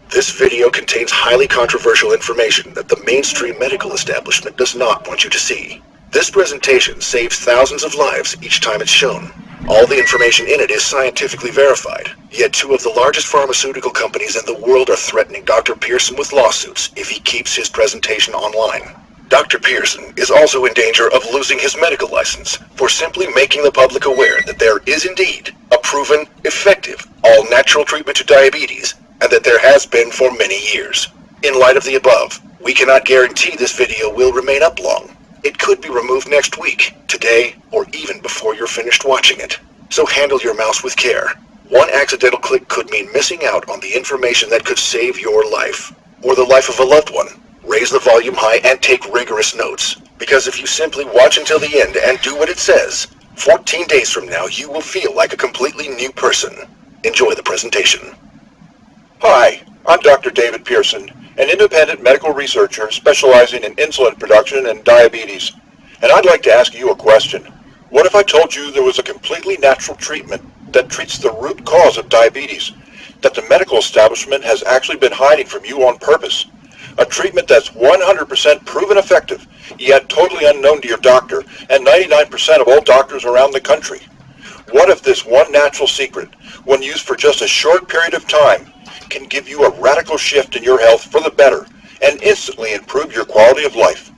This video contains highly controversial information that the mainstream medical establishment does not want you to see. This presentation saves thousands of lives each time it's shown. All the information in it is scientifically verified, yet two of the largest pharmaceutical companies in the world are threatening Dr. Pearson with lawsuits if he keeps his presentation online. Dr. Pearson is also in danger of losing his medical license for simply making the public aware that there is indeed a proven, effective, all-natural treatment to diabetes, and that there has been for many years. In light of the above, we cannot guarantee this video will remain up long. It could be removed next week, today, or even before you're finished watching it. So handle your mouse with care. One accidental click could mean missing out on the information that could save your life, or the life of a loved one. Raise the volume high and take rigorous notes, because if you simply watch until the end and do what it says, 14 days from now you will feel like a completely new person. Enjoy the presentation. Hi, I'm Dr. David Pearson, an independent medical researcher specializing in insulin production and diabetes. And I'd like to ask you a question. What if I told you there was a completely natural treatment that treats the root cause of diabetes, that the medical establishment has actually been hiding from you on purpose? A treatment that's 100% proven effective, yet totally unknown to your doctor and 99% of all doctors around the country. What if this one natural secret, when used for just a short period of time, can give you a radical shift in your health for the better and instantly improve your quality of life?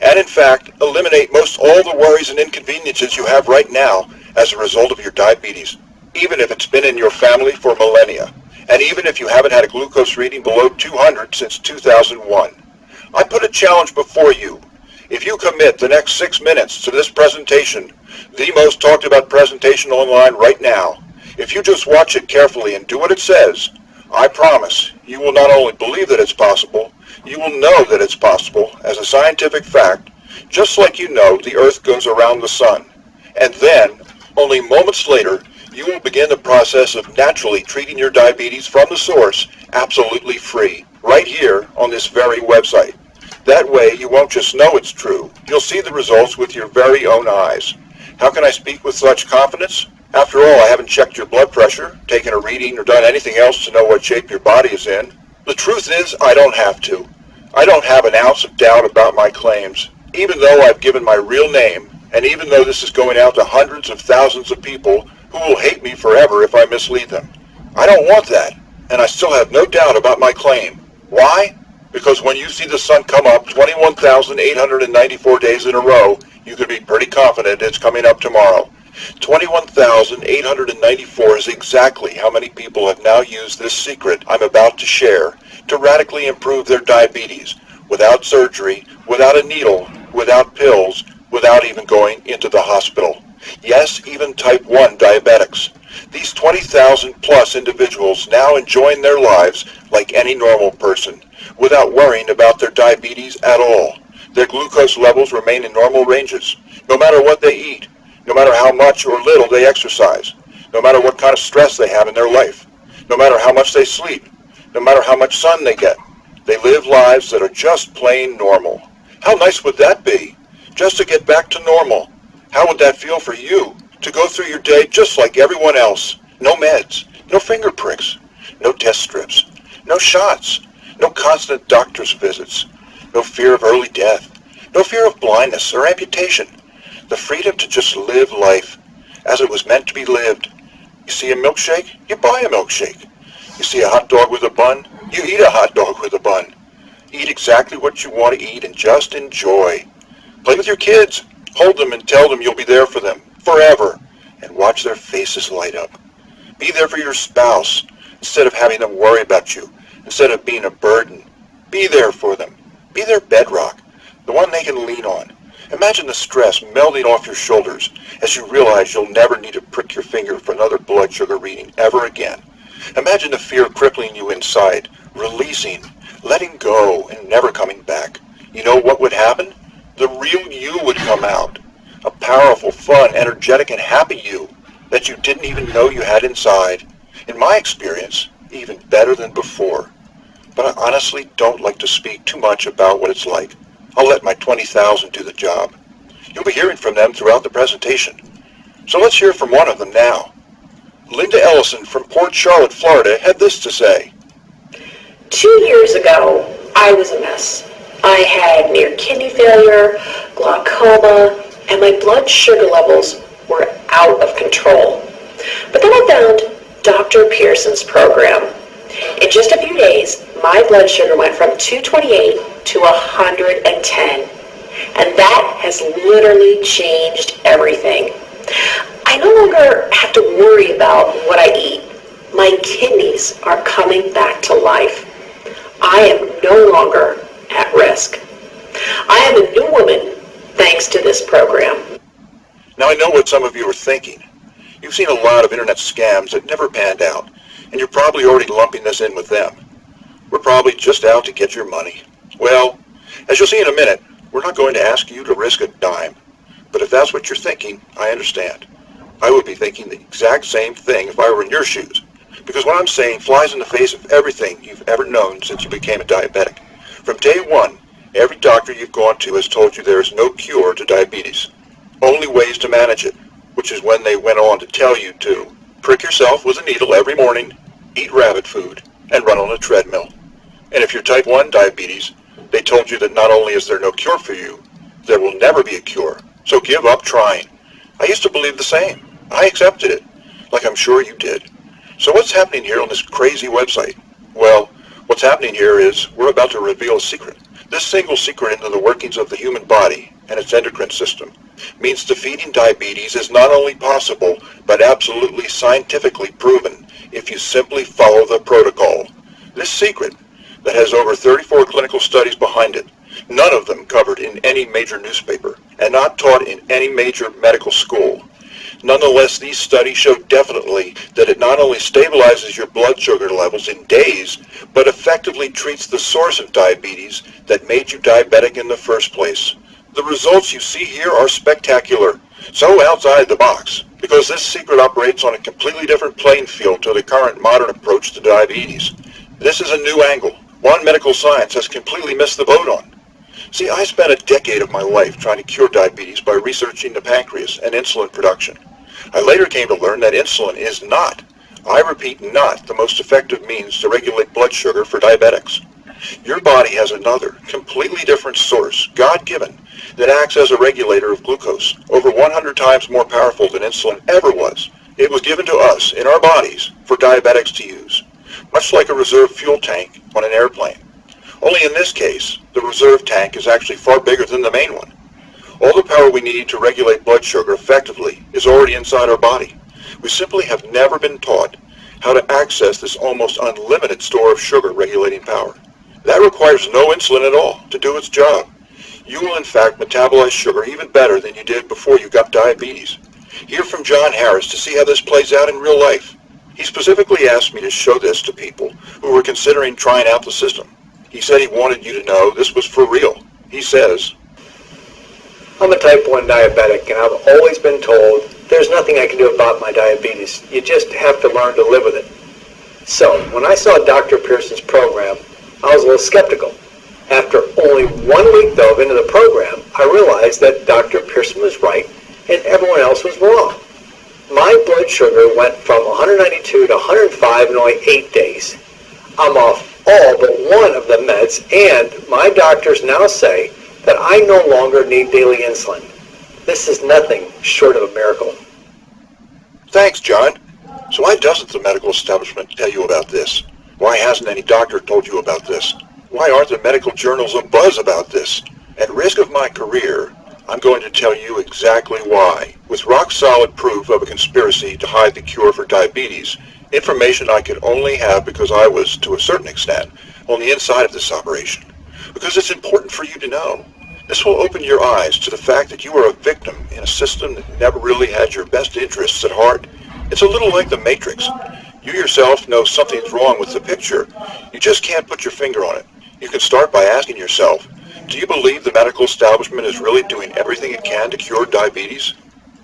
And in fact, eliminate most all the worries and inconveniences you have right now as a result of your diabetes, even if it's been in your family for millennia. And even if you haven't had a glucose reading below 200 since 2001. I put a challenge before you. If you commit the next 6 minutes to this presentation, the most talked about presentation online right now, if you just watch it carefully and do what it says, I promise you will not only believe that it's possible, you will know that it's possible as a scientific fact, just like you know the Earth goes around the sun. And then, only moments later, you will begin the process of naturally treating your diabetes from the source absolutely free, right here on this very website. That way you won't just know it's true, you'll see the results with your very own eyes. How can I speak with such confidence? After all, I haven't checked your blood pressure, taken a reading, or done anything else to know what shape your body is in. The truth is, I don't have to. I don't have an ounce of doubt about my claims, even though I've given my real name, and even though this is going out to hundreds of thousands of people who will hate me forever if I mislead them. I don't want that, and I still have no doubt about my claim. Why? Because when you see the sun come up 21,894 days in a row, you can be pretty confident it's coming up tomorrow. 21,894 is exactly how many people have now used this secret I'm about to share to radically improve their diabetes, without surgery, without a needle, without pills, without even going into the hospital. Yes, even type 1 diabetics. These 20,000 plus individuals now enjoying their lives like any normal person, without worrying about their diabetes at all. Their glucose levels remain in normal ranges, no matter what they eat, no matter how much or little they exercise, no matter what kind of stress they have in their life, no matter how much they sleep, no matter how much sun they get. They live lives that are just plain normal. How nice would that be? Just to get back to normal. How would that feel for you, to go through your day just like everyone else? No meds, no finger pricks, no test strips, no shots, no constant doctor's visits, no fear of early death, no fear of blindness or amputation. The freedom to just live life as it was meant to be lived. You see a milkshake? You buy a milkshake. You see a hot dog with a bun? You eat a hot dog with a bun. Eat exactly what you want to eat and just enjoy. Play with your kids. Hold them and tell them you'll be there for them forever, and watch their faces light up. Be there for your spouse instead of having them worry about you, instead of being a burden. Be there for them. Be their bedrock, the one they can lean on. Imagine the stress melting off your shoulders as you realize you'll never need to prick your finger for another blood sugar reading ever again. Imagine the fear crippling you inside, releasing, letting go, and never coming back. You know what would happen? The real you would come out. A powerful, fun, energetic, and happy you that you didn't even know you had inside. In my experience, even better than before. But I honestly don't like to speak too much about what it's like. I'll let my 20,000 do the job. You'll be hearing from them throughout the presentation. So let's hear from one of them now. Linda Ellison from Port Charlotte, Florida, had this to say. 2 years ago, I was a mess. I had near kidney failure, glaucoma, and my blood sugar levels were out of control. But then I found Dr. Pearson's program. In just a few days, my blood sugar went from 228 to 110. And that has literally changed everything. I no longer have to worry about what I eat. My kidneys are coming back to life. I am no longer at risk. I am a new woman thanks to this program. Now I know what some of you are thinking. You've seen a lot of internet scams that never panned out, and you're probably already lumping this in with them. We're probably just out to get your money. Well, as you'll see in a minute, we're not going to ask you to risk a dime. But if that's what you're thinking, I understand. I would be thinking the exact same thing if I were in your shoes. Because what I'm saying flies in the face of everything you've ever known since you became a diabetic. From day one, every doctor you've gone to has told you there is no cure to diabetes. Only ways to manage it, which is when they went on to tell you to prick yourself with a needle every morning, eat rabbit food, and run on a treadmill. And if you're type 1 diabetes, they told you that not only is there no cure for you, there will never be a cure. So give up trying. I used to believe the same. I accepted it, like I'm sure you did. So what's happening here on this crazy website? Well, what's happening here is we're about to reveal a secret. This single secret into the workings of the human body and its endocrine system means defeating diabetes is not only possible, but absolutely scientifically proven if you simply follow the protocol. This secret, that has over 34 clinical studies behind it, none of them covered in any major newspaper, and not taught in any major medical school. Nonetheless, these studies show definitely that it not only stabilizes your blood sugar levels in days, but effectively treats the source of diabetes that made you diabetic in the first place. The results you see here are spectacular, so outside the box, because this secret operates on a completely different playing field to the current modern approach to diabetes. This is a new angle, one medical science has completely missed the boat on. See, I spent a decade of my life trying to cure diabetes by researching the pancreas and insulin production. I later came to learn that insulin is not, I repeat, not the most effective means to regulate blood sugar for diabetics. Your body has another, completely different source, God-given, that acts as a regulator of glucose, over 100 times more powerful than insulin ever was. It was given to us, in our bodies, for diabetics to use, much like a reserve fuel tank on an airplane. Only in this case, the reserve tank is actually far bigger than the main one. All the power we need to regulate blood sugar effectively is already inside our body. We simply have never been taught how to access this almost unlimited store of sugar regulating power. That requires no insulin at all to do its job. You will in fact metabolize sugar even better than you did before you got diabetes. Hear from John Harris to see how this plays out in real life. He specifically asked me to show this to people who were considering trying out the system. He said he wanted you to know this was for real. He says, I'm a type 1 diabetic, and I've always been told there's nothing I can do about my diabetes. You just have to learn to live with it. So, when I saw Dr. Pearson's program, I was a little skeptical. After only 1 week, though, into the program, I realized that Dr. Pearson was right and everyone else was wrong. My blood sugar went from 192 to 105 in only 8 days. I'm off all but one of the meds, and my doctors now say that I no longer need daily insulin. This is nothing short of a miracle. Thanks, John. So why doesn't the medical establishment tell you about this? Why hasn't any doctor told you about this? Why aren't the medical journals abuzz about this? At risk of my career, I'm going to tell you exactly why. With rock-solid proof of a conspiracy to hide the cure for diabetes, information I could only have because I was, to a certain extent, on the inside of this operation. Because it's important for you to know. This will open your eyes to the fact that you are a victim in a system that never really had your best interests at heart. It's a little like the Matrix. You yourself know something's wrong with the picture. You just can't put your finger on it. You can start by asking yourself, do you believe the medical establishment is really doing everything it can to cure diabetes?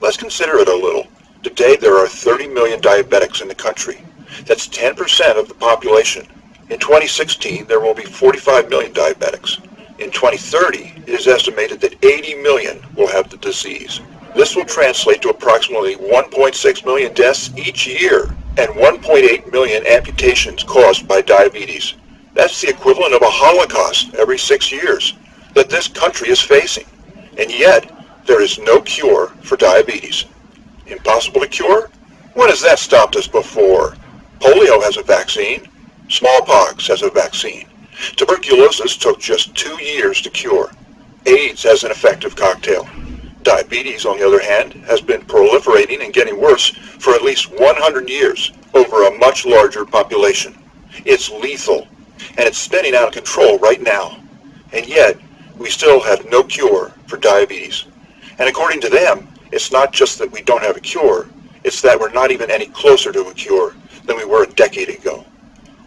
Let's consider it a little. Today there are 30 million diabetics in the country. That's 10% of the population. In 2016, there will be 45 million diabetics. In 2030, it is estimated that 80 million will have the disease. This will translate to approximately 1.6 million deaths each year and 1.8 million amputations caused by diabetes. That's the equivalent of a Holocaust every 6 years that this country is facing. And yet, there is no cure for diabetes. Impossible to cure? When has that stopped us before? Polio has a vaccine. Smallpox has a vaccine. Tuberculosis took just 2 years to cure. AIDS has an effective cocktail. Diabetes, on the other hand, has been proliferating and getting worse for at least 100 years over a much larger population. It's lethal, and it's spinning out of control right now. And yet, we still have no cure for diabetes. And according to them, it's not just that we don't have a cure, it's that we're not even any closer to a cure than we were a decade ago.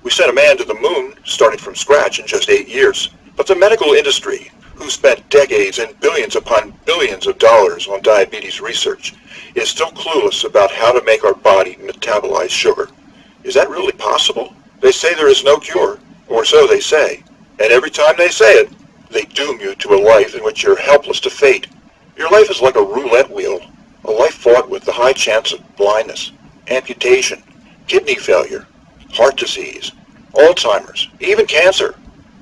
We sent a man to the moon, starting from scratch in just 8 years. But the medical industry, who spent decades and billions upon billions of dollars on diabetes research, is still clueless about how to make our body metabolize sugar. Is that really possible? They say there is no cure, or so they say. And every time they say it, they doom you to a life in which you're helpless to fate. Your life is like a roulette wheel, a life fought with the high chance of blindness, amputation, kidney failure, heart disease, Alzheimer's, even cancer.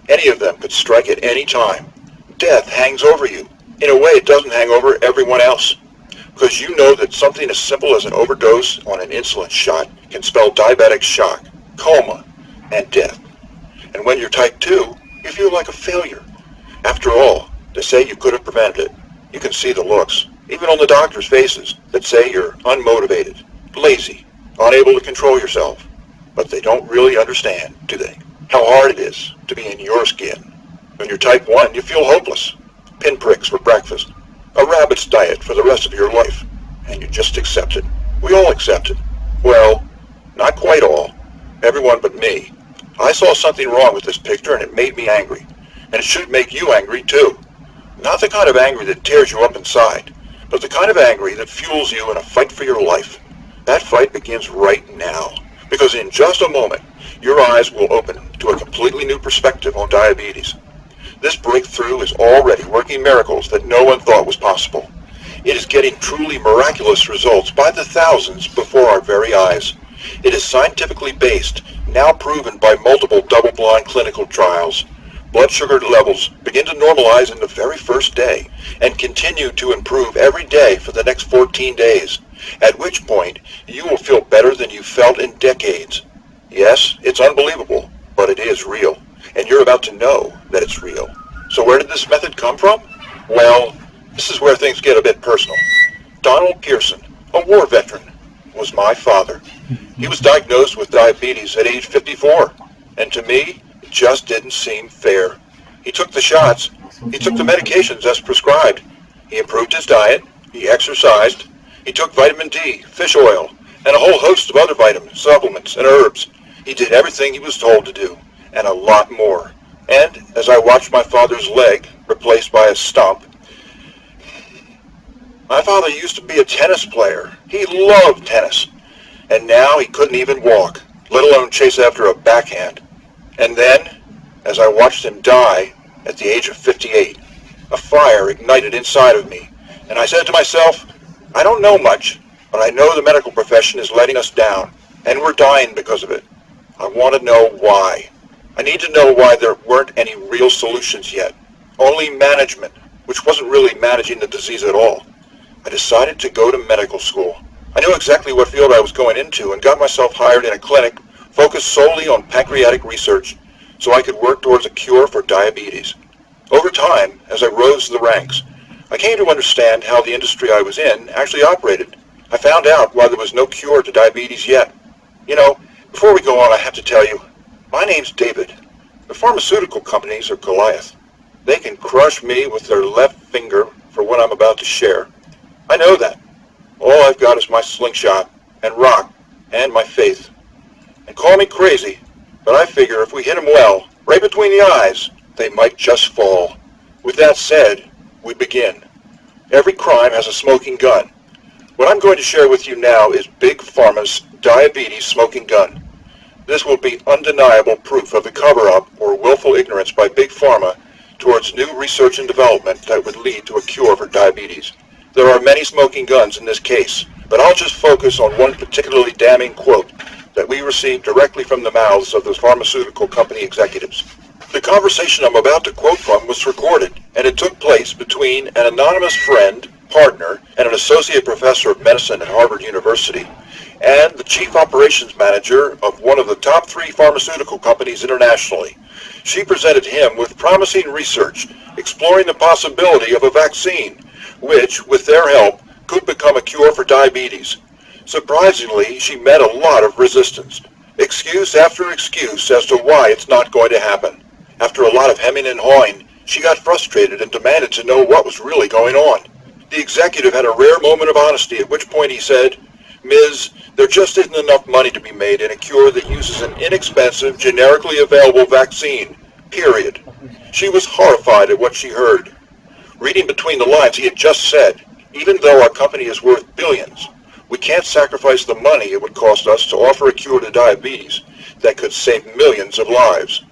Any of them could strike at any time. Death hangs over you. In a way, it doesn't hang over everyone else, because you know that something as simple as an overdose on an insulin shot can spell diabetic shock, coma, and death. And when you're type 2, you feel like a failure. After all, they say you could have prevented it. You can see the looks, even on the doctors' faces, that say you're unmotivated, lazy, unable to control yourself. But they don't really understand, do they? How hard it is to be in your skin. When you're type 1, you feel hopeless. Pinpricks for breakfast. A rabbit's diet for the rest of your life. And you just accept it. We all accept it. Well, not quite all. Everyone but me. I saw something wrong with this picture and it made me angry. And it should make you angry too. Not the kind of angry that tears you up inside, but the kind of angry that fuels you in a fight for your life. That fight begins right now. Because in just a moment, your eyes will open to a completely new perspective on diabetes. This breakthrough is already working miracles that no one thought was possible. It is getting truly miraculous results by the thousands before our very eyes. It is scientifically based, now proven by multiple double-blind clinical trials. Blood sugar levels begin to normalize in the very first day and continue to improve every day for the next 14 days, at which point you will feel better than you felt in decades. Yes, it's unbelievable, but it is real, and you're about to know that it's real. So where did this method come from? Well, this is where things get a bit personal. Donald Pearson, a war veteran, was my father. He was diagnosed with diabetes at age 54, and to me, it just didn't seem fair. He took the shots, he took the medications as prescribed, he improved his diet, he exercised, he took vitamin D, fish oil, and a whole host of other vitamins, supplements, and herbs. He did everything he was told to do, and a lot more. And as I watched my father's leg replaced by a stump, my father used to be a tennis player. He loved tennis. And now he couldn't even walk, let alone chase after a backhand. And then, as I watched him die at the age of 58, a fire ignited inside of me. And I said to myself, I don't know much, but I know the medical profession is letting us down, and we're dying because of it. I want to know why. I need to know why there weren't any real solutions yet. Only management, which wasn't really managing the disease at all. I decided to go to medical school. I knew exactly what field I was going into and got myself hired in a clinic focused solely on pancreatic research so I could work towards a cure for diabetes. Over time, as I rose the ranks, I came to understand how the industry I was in actually operated. I found out why there was no cure to diabetes yet. You know, before we go on, I have to tell you, my name's David. The pharmaceutical companies are Goliath. They can crush me with their left finger for what I'm about to share. I know that. All I've got is my slingshot, and rock, and my faith. And call me crazy, but I figure if we hit them well, right between the eyes, they might just fall. With that said, we begin. Every crime has a smoking gun. What I'm going to share with you now is Big Pharma's diabetes smoking gun. This will be undeniable proof of the cover-up or willful ignorance by Big Pharma towards new research and development that would lead to a cure for diabetes. There are many smoking guns in this case, but I'll just focus on one particularly damning quote. that we received directly from the mouths of those pharmaceutical company executives. The conversation I'm about to quote from was recorded, and it took place between an anonymous friend, partner, and an associate professor of medicine at Harvard University, and the chief operations manager of one of the top 3 pharmaceutical companies internationally. She presented him with promising research exploring the possibility of a vaccine, which, with their help, could become a cure for diabetes. Surprisingly, she met a lot of resistance. Excuse after excuse as to why it's not going to happen. After a lot of hemming and hawing, she got frustrated and demanded to know what was really going on. The executive had a rare moment of honesty, at which point he said, "Ms., there just isn't enough money to be made in a cure that uses an inexpensive, generically available vaccine. Period." She was horrified at what she heard. Reading between the lines, he had just said, "Even though our company is worth billions, we can't sacrifice the money it would cost us to offer a cure to diabetes that could save millions of lives."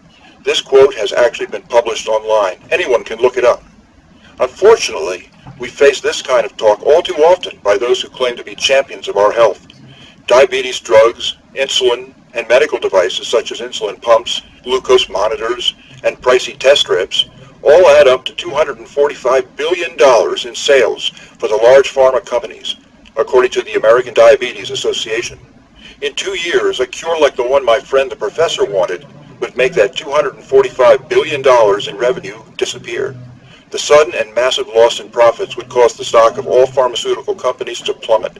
This quote has actually been published online. Anyone can look it up. Unfortunately, we face this kind of talk all too often by those who claim to be champions of our health. Diabetes drugs, insulin, and medical devices such as insulin pumps, glucose monitors, and pricey test strips all add up to $245 billion in sales for the large pharma companies, according to the American Diabetes Association. In 2 years, a cure like the one my friend the professor wanted would make that $245 billion in revenue disappear. The sudden and massive loss in profits would cause the stock of all pharmaceutical companies to plummet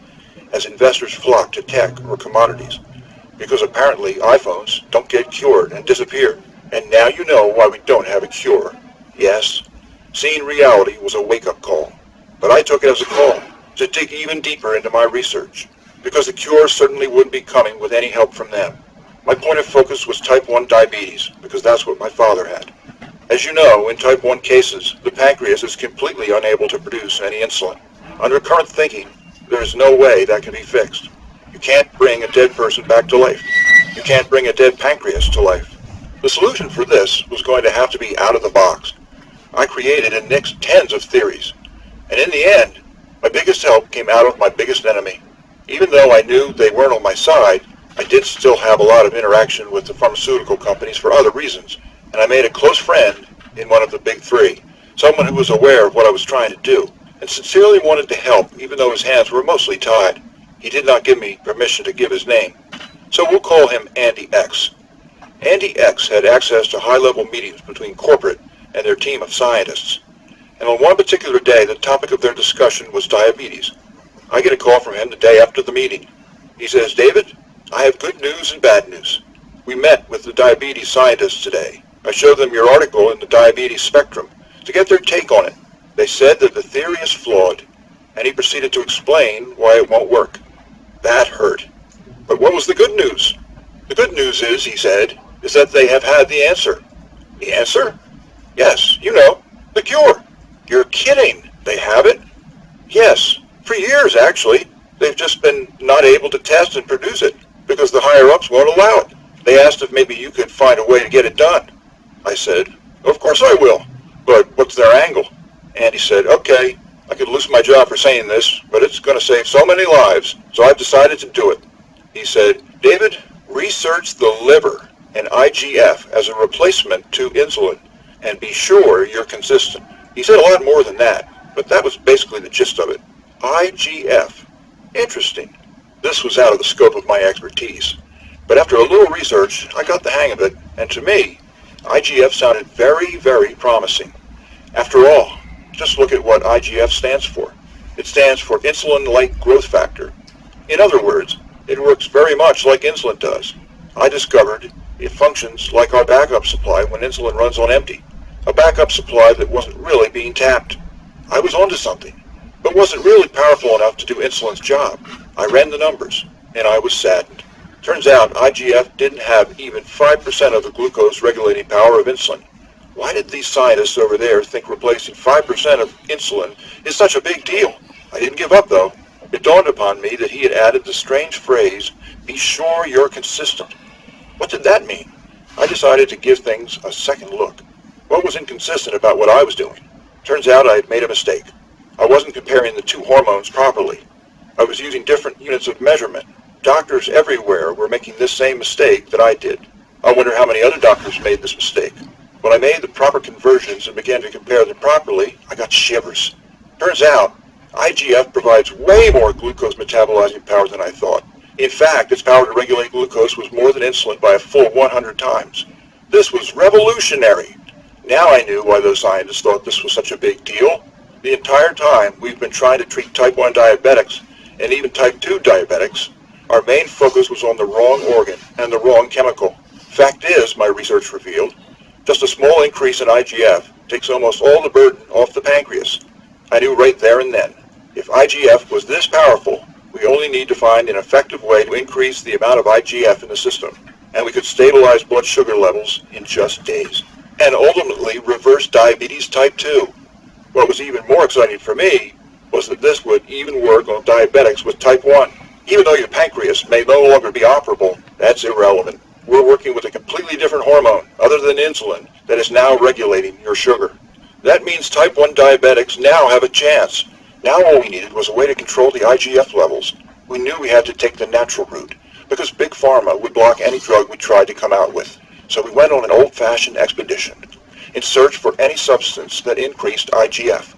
as investors flock to tech or commodities, because apparently iPhones don't get cured and disappear. And now you know why we don't have a cure. Yes, seeing reality was a wake-up call, but I took it as a call to dig even deeper into my research, because the cure certainly wouldn't be coming with any help from them. My point of focus was type 1 diabetes, because that's what my father had. As you know, in type 1 cases, the pancreas is completely unable to produce any insulin. Under current thinking, there is no way that can be fixed. You can't bring a dead person back to life. You can't bring a dead pancreas to life. The solution for this was going to have to be out of the box. I created and nixed tens of theories, and in the end, my biggest help came out of my biggest enemy. Even though I knew they weren't on my side, I did still have a lot of interaction with the pharmaceutical companies for other reasons, and I made a close friend in one of the big 3, someone who was aware of what I was trying to do, and sincerely wanted to help even though his hands were mostly tied. He did not give me permission to give his name, so we'll call him Andy X. Andy X had access to high-level meetings between corporate and their team of scientists, and on one particular day the topic of their discussion was diabetes. I get a call from him the day after the meeting. He says, "David, I have good news and bad news. We met with the diabetes scientists today. I showed them your article in the Diabetes Spectrum to get their take on it. They said that the theory is flawed," and he proceeded to explain why it won't work. That hurt. But what was the good news? The good news is, he said, is that they have had the answer. The answer? Yes, you know, the cure. You're kidding. They have it? Yes, for years actually. They've just been not able to test and produce it because the higher-ups won't allow it. They asked if maybe you could find a way to get it done. I said, "Of course I will, but what's their angle?" And he said, "Okay, I could lose my job for saying this, but it's going to save so many lives, so I've decided to do it." He said, "David, research the liver and IGF as a replacement to insulin, and be sure you're consistent." He said a lot more than that, but that was basically the gist of it. IGF. Interesting. This was out of the scope of my expertise. But after a little research, I got the hang of it, and to me, IGF sounded very, very promising. After all, just look at what IGF stands for. It stands for insulin-like growth factor. In other words, it works very much like insulin does. I discovered it functions like our backup supply when insulin runs on empty, a backup supply that wasn't really being tapped. I was onto something, but wasn't really powerful enough to do insulin's job. I ran the numbers, and I was saddened. Turns out IGF didn't have even 5% of the glucose regulating power of insulin. Why did these scientists over there think replacing 5% of insulin is such a big deal? I didn't give up though. It dawned upon me that he had added the strange phrase, "Be sure you're consistent." What did that mean? I decided to give things a second look. What was inconsistent about what I was doing? Turns out I had made a mistake. I wasn't comparing the two hormones properly. I was using different units of measurement. Doctors everywhere were making this same mistake that I did. I wonder how many other doctors made this mistake. When I made the proper conversions and began to compare them properly, I got shivers. Turns out, IGF provides way more glucose metabolizing power than I thought. In fact, its power to regulate glucose was more than insulin by a full 100 times. This was revolutionary. Now I knew why those scientists thought this was such a big deal. The entire time we've been trying to treat type 1 diabetics and even type 2 diabetics, our main focus was on the wrong organ and the wrong chemical. Fact is, my research revealed, just a small increase in IGF takes almost all the burden off the pancreas. I knew right there and then. If IGF was this powerful, we only need to find an effective way to increase the amount of IGF in the system, and we could stabilize blood sugar levels in just days, and ultimately reverse diabetes type 2. What was even more exciting for me was that this would even work on diabetics with type 1. Even though your pancreas may no longer be operable, that's irrelevant. We're working with a completely different hormone, other than insulin, that is now regulating your sugar. That means type 1 diabetics now have a chance. Now all we needed was a way to control the IGF levels. We knew we had to take the natural route, because Big Pharma would block any drug we tried to come out with. So we went on an old-fashioned expedition in search for any substance that increased IGF.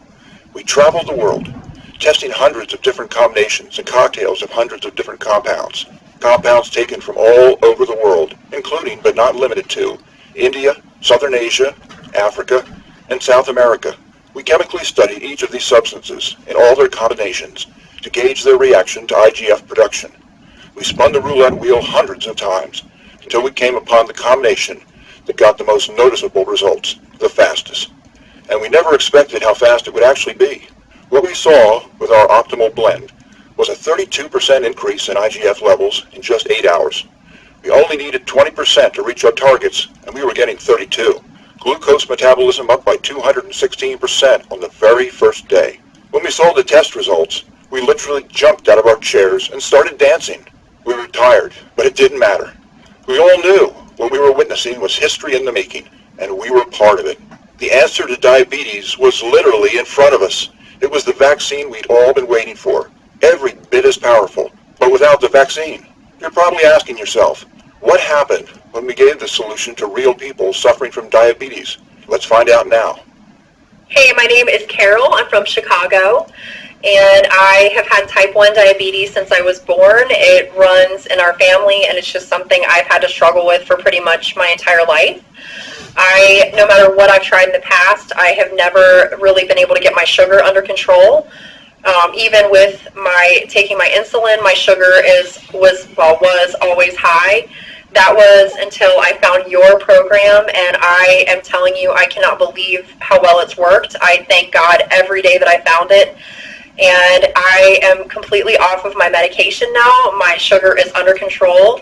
We traveled the world, testing hundreds of different combinations and cocktails of hundreds of different compounds. Compounds taken from all over the world, including but not limited to India, Southern Asia, Africa, and South America. We chemically studied each of these substances in all their combinations to gauge their reaction to IGF production. We spun the roulette wheel hundreds of times until we came upon the combination that got the most noticeable results, the fastest. And we never expected how fast it would actually be. What we saw with our optimal blend was a 32% increase in IGF levels in just 8 hours. We only needed 20% to reach our targets, and we were getting 32. Glucose metabolism up by 216% on the very first day. When we saw the test results, we literally jumped out of our chairs and started dancing. We were tired, but it didn't matter. We all knew what we were witnessing was history in the making, and we were part of it. The answer to diabetes was literally in front of us. It was the vaccine we'd all been waiting for. Every bit as powerful, but without the vaccine. You're probably asking yourself, what happened when we gave the solution to real people suffering from diabetes? Let's find out now. Hey, my name is Carol. I'm from Chicago, and I have had type 1 diabetes since I was born. It runs in our family, and it's just something I've had to struggle with for pretty much my entire life. No matter what I've tried in the past, I have never really been able to get my sugar under control. Even with taking my insulin, my sugar was always high. That was until I found your program, and I am telling you, I cannot believe how well it's worked. I thank God every day that I found it, and I am completely off of my medication now. My sugar is under control,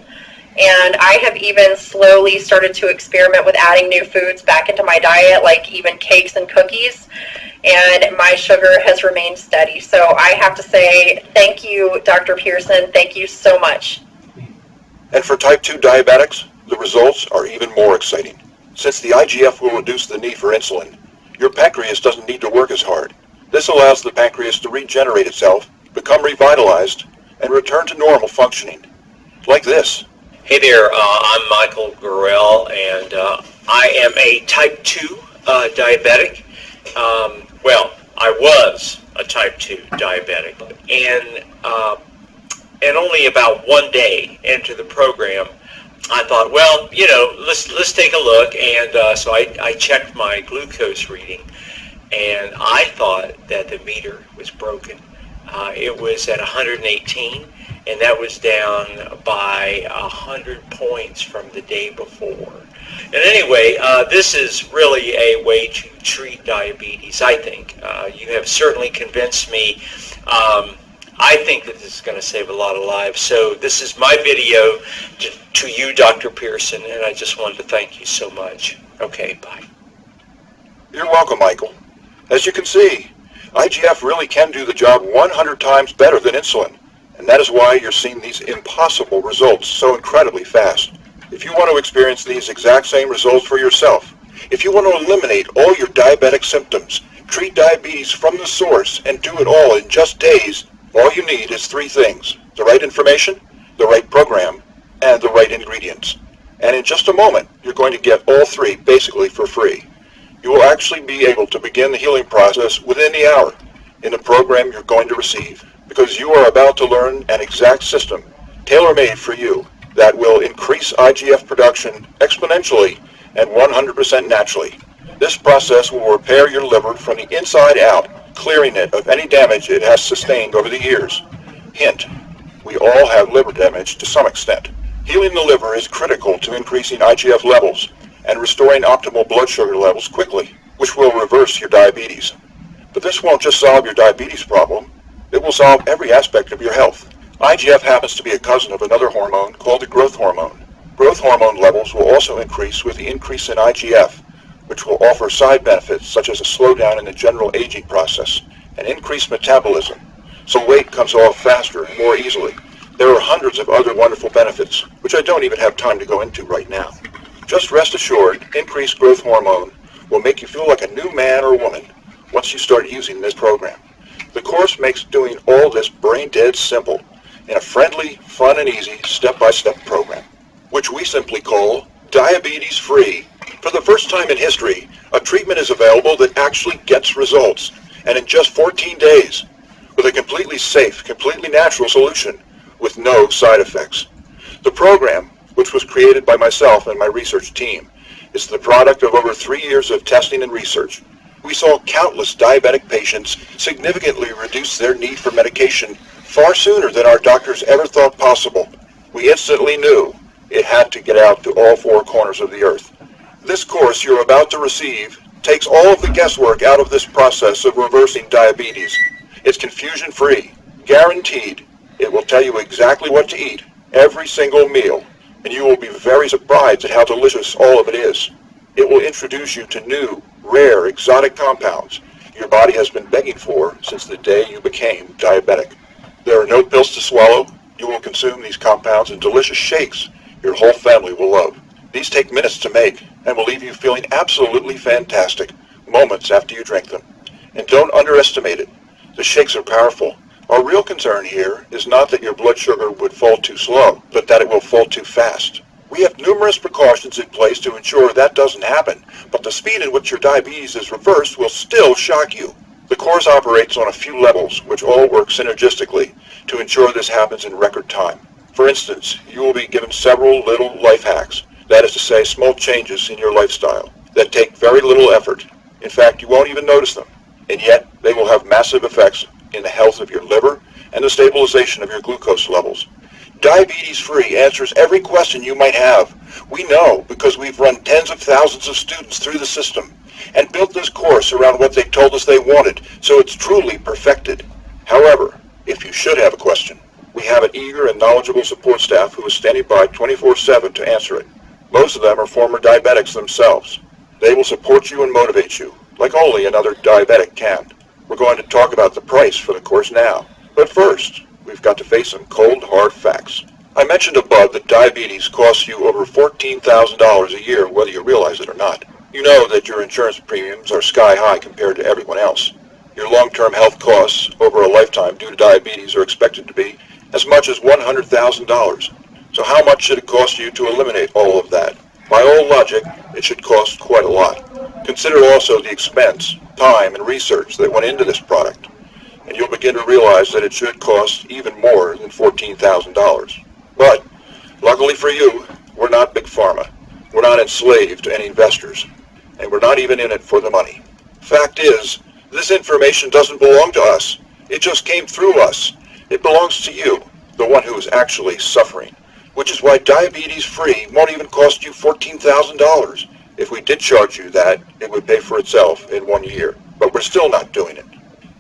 and I have even slowly started to experiment with adding new foods back into my diet, like even cakes and cookies, and my sugar has remained steady. So I have to say thank you, Dr. Pearson. Thank you so much. And for type 2 diabetics, the results are even more exciting. Since the IGF will reduce the need for insulin, your pancreas doesn't need to work as hard. This allows the pancreas to regenerate itself, become revitalized, and return to normal functioning. Like this. Hey there, I'm Michael Gurrell, and I am a type 2 diabetic. I was a type 2 diabetic, and only about one day into the program, I thought, well, let's take a look, and so I checked my glucose reading, and I thought that the meter was broken. It was at 118, and that was down by 100 points from the day before. And anyway, this is really a way to treat diabetes, I think. You have certainly convinced me. I think that this is going to save a lot of lives. So this is my video to you, Dr. Pearson, and I just wanted to thank you so much. Okay, bye. You're welcome, Michael. As you can see, IGF really can do the job 100 times better than insulin, and that is why you're seeing these impossible results so incredibly fast. If you want to experience these exact same results for yourself, if you want to eliminate all your diabetic symptoms, treat diabetes from the source, and do it all in just days, all you need is 3 things: the right information, the right program, and the right ingredients. And in just a moment, you're going to get all three basically for free. You will actually be able to begin the healing process within the hour in the program you're going to receive, because you are about to learn an exact system tailor-made for you that will increase IGF production exponentially and 100% naturally. This process will repair your liver from the inside out, clearing it of any damage it has sustained over the years. Hint, we all have liver damage to some extent. Healing the liver is critical to increasing IGF levels and restoring optimal blood sugar levels quickly, which will reverse your diabetes. But this won't just solve your diabetes problem, it will solve every aspect of your health. IGF happens to be a cousin of another hormone called the growth hormone. Growth hormone levels will also increase with the increase in IGF, which will offer side benefits such as a slowdown in the general aging process and increased metabolism, so weight comes off faster and more easily. There are hundreds of other wonderful benefits, which I don't even have time to go into right now. Just rest assured, increased growth hormone will make you feel like a new man or woman once you start using this program. The course makes doing all this brain dead simple in a friendly, fun and easy step-by-step program, which we simply call Diabetes Free. For the first time in history, a treatment is available that actually gets results, and in just 14 days, with a completely safe, completely natural solution with no side effects. The program, which was created by myself and my research team, is the product of over 3 years of testing and research. We saw countless diabetic patients significantly reduce their need for medication far sooner than our doctors ever thought possible. We instantly knew it had to get out to all four corners of the earth. This course you're about to receive takes all of the guesswork out of this process of reversing diabetes. It's confusion-free, guaranteed. It will tell you exactly what to eat every single meal, and you will be very surprised at how delicious all of it is. It will introduce you to new, rare, exotic compounds your body has been begging for since the day you became diabetic. There are no pills to swallow. You will consume these compounds in delicious shakes your whole family will love. These take minutes to make and will leave you feeling absolutely fantastic moments after you drink them. And don't underestimate it. The shakes are powerful. Our real concern here is not that your blood sugar would fall too slow, but that it will fall too fast. We have numerous precautions in place to ensure that doesn't happen, but the speed in which your diabetes is reversed will still shock you. The course operates on a few levels, which all work synergistically to ensure this happens in record time. For instance, you will be given several little life hacks, that is to say, small changes in your lifestyle, that take very little effort. In fact, you won't even notice them, and yet they will have massive effects in the health of your liver and the stabilization of your glucose levels. Diabetes Free answers every question you might have. We know because we've run tens of thousands of students through the system and built this course around what they told us they wanted, so it's truly perfected. However, if you should have a question, we have an eager and knowledgeable support staff who is standing by 24/7 to answer it. Most of them are former diabetics themselves. They will support you and motivate you, like only another diabetic can. We're going to talk about the price for the course now. But first, we've got to face some cold, hard facts. I mentioned above that diabetes costs you over $14,000 a year, whether you realize it or not. You know that your insurance premiums are sky high compared to everyone else. Your long-term health costs over a lifetime due to diabetes are expected to be as much as $100,000. So how much should it cost you to eliminate all of that? By all logic, it should cost quite a lot. Consider also the expense, time, and research that went into this product, and you'll begin to realize that it should cost even more than $14,000. But, luckily for you, we're not Big Pharma. We're not enslaved to any investors, and we're not even in it for the money. Fact is, this information doesn't belong to us. It just came through us. It belongs to you, the one who is actually suffering, which is why Diabetes Free won't even cost you $14,000. If we did charge you that, it would pay for itself in 1 year, but we're still not doing it.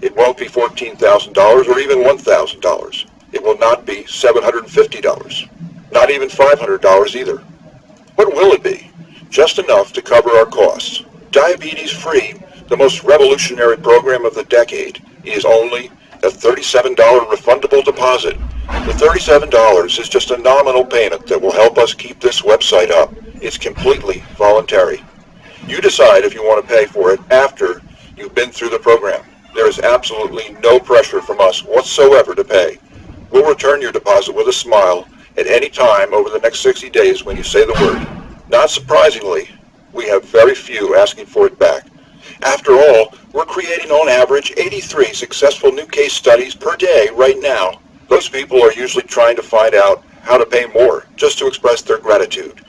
It won't be $14,000 or even $1,000. It will not be $750, not even $500 either. What will it be? Just enough to cover our costs. Diabetes Free, the most revolutionary program of the decade, is only a $37 refundable deposit. The $37 is just a nominal payment that will help us keep this website up. It's completely voluntary. You decide if you want to pay for it after you've been through the program. There is absolutely no pressure from us whatsoever to pay. We'll return your deposit with a smile at any time over the next 60 days when you say the word. Not surprisingly, we have very few asking for it back. After all, we're creating on average 83 successful new case studies per day right now. Those people are usually trying to find out how to pay more just to express their gratitude.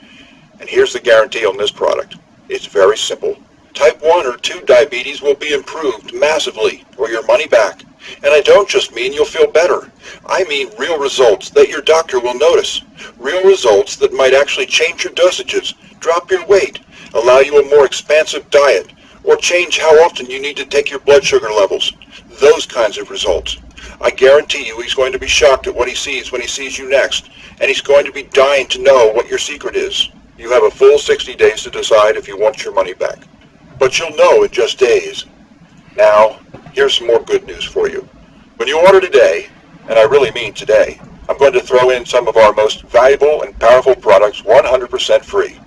And here's the guarantee on this product. It's very simple. Type 1 or 2 diabetes will be improved massively or your money back. And I don't just mean you'll feel better. I mean real results that your doctor will notice. Real results that might actually change your dosages, drop your weight, allow you a more expansive diet, or change how often you need to take your blood sugar levels. Those kinds of results. I guarantee you he's going to be shocked at what he sees when he sees you next, and he's going to be dying to know what your secret is. You have a full 60 days to decide if you want your money back. But you'll know in just days. Now, here's some more good news for you. When you order today, and I really mean today, I'm going to throw in some of our most valuable and powerful products 100% free.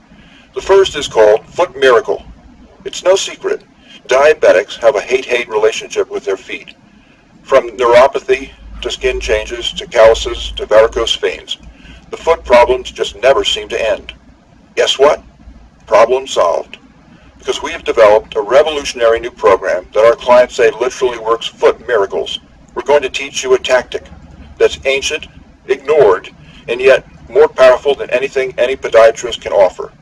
The first is called Foot Miracle. It's no secret. Diabetics have a hate-hate relationship with their feet. From neuropathy to skin changes to calluses to varicose veins, the foot problems just never seem to end. Guess what? Problem solved. Because we have developed a revolutionary new program that our clients say literally works foot miracles. We're going to teach you a tactic that's ancient, ignored, and yet more powerful than anything any podiatrist can offer.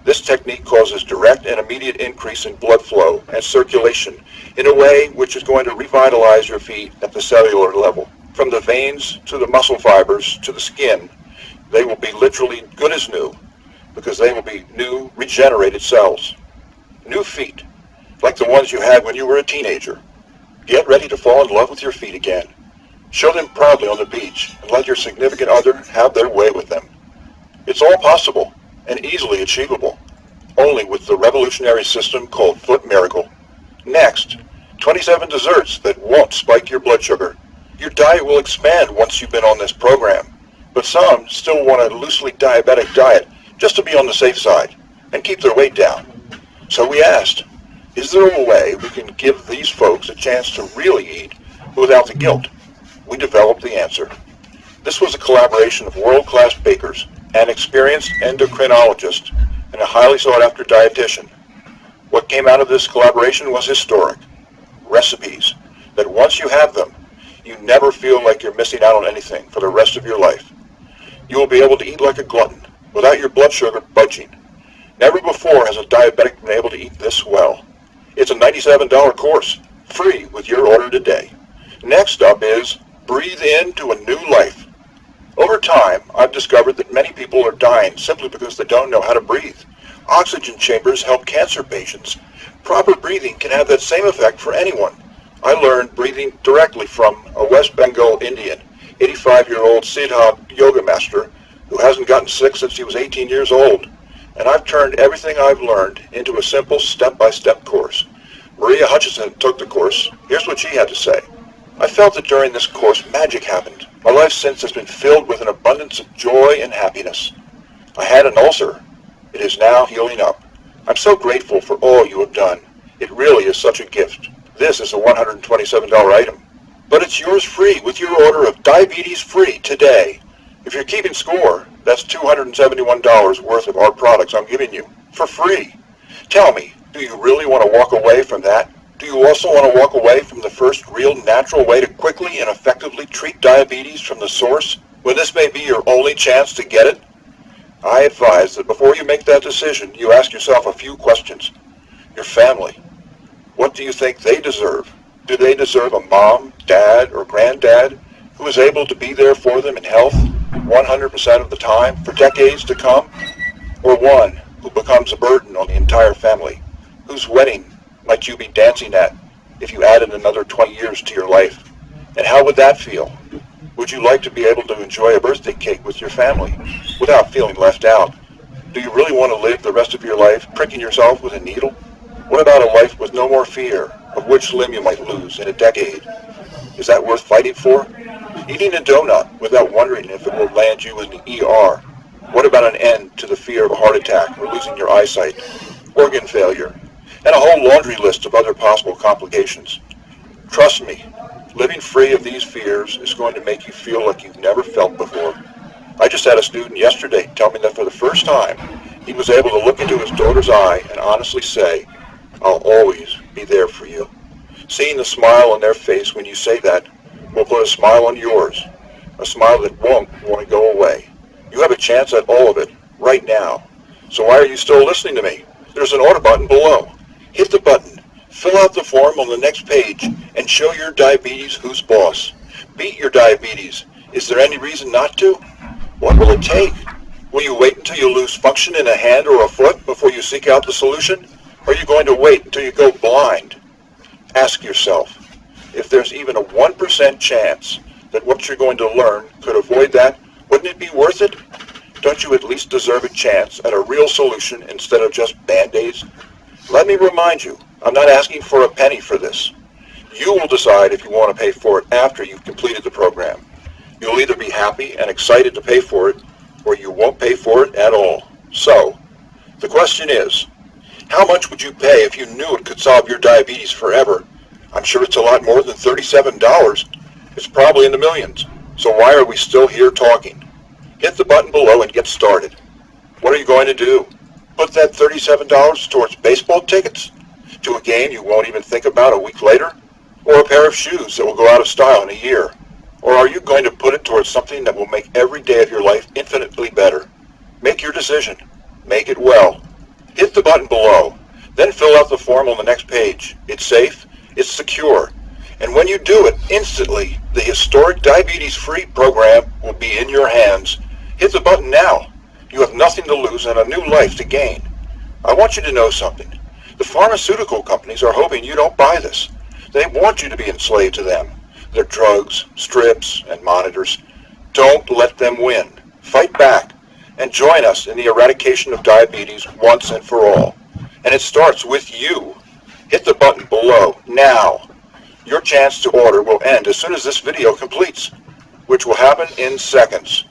This technique causes direct and immediate increase in blood flow and circulation in a way which is going to revitalize your feet at the cellular level. From the veins to the muscle fibers to the skin, they will be literally good as new because they will be new, regenerated cells. New feet, like the ones you had when you were a teenager. Get ready to fall in love with your feet again. Show them proudly on the beach and let your significant other have their way with them. It's all possible and easily achievable, only with the revolutionary system called Foot Miracle. Next, 27 desserts that won't spike your blood sugar. Your diet will expand once you've been on this program, but some still want a loosely diabetic diet just to be on the safe side and keep their weight down. So we asked, is there a way we can give these folks a chance to really eat without the guilt? We developed the answer. This was a collaboration of world-class bakers, an experienced endocrinologist, and a highly sought-after dietitian. What came out of this collaboration was historic. Recipes that once you have them, you never feel like you're missing out on anything for the rest of your life. You will be able to eat like a glutton without your blood sugar budging. Never before has a diabetic been able to eat this well. It's a $97 course, free with your order today. Next up is Breathe Into a New Life. Over time, I've discovered that many people are dying simply because they don't know how to breathe. Oxygen chambers help cancer patients. Proper breathing can have that same effect for anyone. I learned breathing directly from a West Bengal Indian, 85-year-old Siddha yoga master who hasn't gotten sick since he was 18 years old. And I've turned everything I've learned into a simple step-by-step course. Maria Hutchison took the course. Here's what she had to say. I felt that during this course, magic happened. My life since has been filled with an abundance of joy and happiness. I had an ulcer. It is now healing up. I'm so grateful for all you have done. It really is such a gift. This is a $127 item. But it's yours free with your order of Diabetes Free today. If you're keeping score, that's $271 worth of our products I'm giving you for free. Tell me, do you really want to walk away from that? Do you also want to walk away from the first real natural way to quickly and effectively treat diabetes from the source, when this may be your only chance to get it? I advise that before you make that decision, you ask yourself a few questions. Your family. What do you think they deserve? Do they deserve a mom, dad, or granddad who is able to be there for them in health 100% of the time for decades to come? Or one who becomes a burden on the entire family, whose wedding might you be dancing at if you added another 20 years to your life? And how would that feel? Would you like to be able to enjoy a birthday cake with your family without feeling left out? Do you really want to live the rest of your life pricking yourself with a needle? What about a life with no more fear of which limb you might lose in a decade? Is that worth fighting for? Eating a donut without wondering if it will land you in the ER. What about an end to the fear of a heart attack or losing your eyesight, organ failure, and a whole laundry list of other possible complications? Trust me, living free of these fears is going to make you feel like you've never felt before. I just had a student yesterday tell me that for the first time, he was able to look into his daughter's eye and honestly say, "I'll always be there for you." Seeing the smile on their face when you say that will put a smile on yours, a smile that won't want to go away. You have a chance at all of it right now. So why are you still listening to me? There's an order button below. Hit the button, fill out the form on the next page, and show your diabetes who's boss. Beat your diabetes. Is there any reason not to? What will it take? Will you wait until you lose function in a hand or a foot before you seek out the solution? Or are you going to wait until you go blind? Ask yourself, if there's even a 1% chance that what you're going to learn could avoid that, wouldn't it be worth it? Don't you at least deserve a chance at a real solution instead of just Band-Aids? Let me remind you, I'm not asking for a penny for this. You will decide if you want to pay for it after you've completed the program. You'll either be happy and excited to pay for it, or you won't pay for it at all. So, the question is, how much would you pay if you knew it could solve your diabetes forever? I'm sure it's a lot more than $37. It's probably in the millions. So why are we still here talking? Hit the button below and get started. What are you going to do? Put that $37 towards baseball tickets? To a game you won't even think about a week later? Or a pair of shoes that will go out of style in a year? Or are you going to put it towards something that will make every day of your life infinitely better? Make your decision. Make it well. Hit the button below. Then fill out the form on the next page. It's safe. It's secure. And when you do it, instantly, the historic diabetes-free program will be in your hands. Hit the button now. You have nothing to lose and a new life to gain. I want you to know something. The pharmaceutical companies are hoping you don't buy this. They want you to be enslaved to them. Their drugs, strips, and monitors. Don't let them win. Fight back and join us in the eradication of diabetes once and for all. And it starts with you. Hit the button below now. Your chance to order will end as soon as this video completes, which will happen in seconds.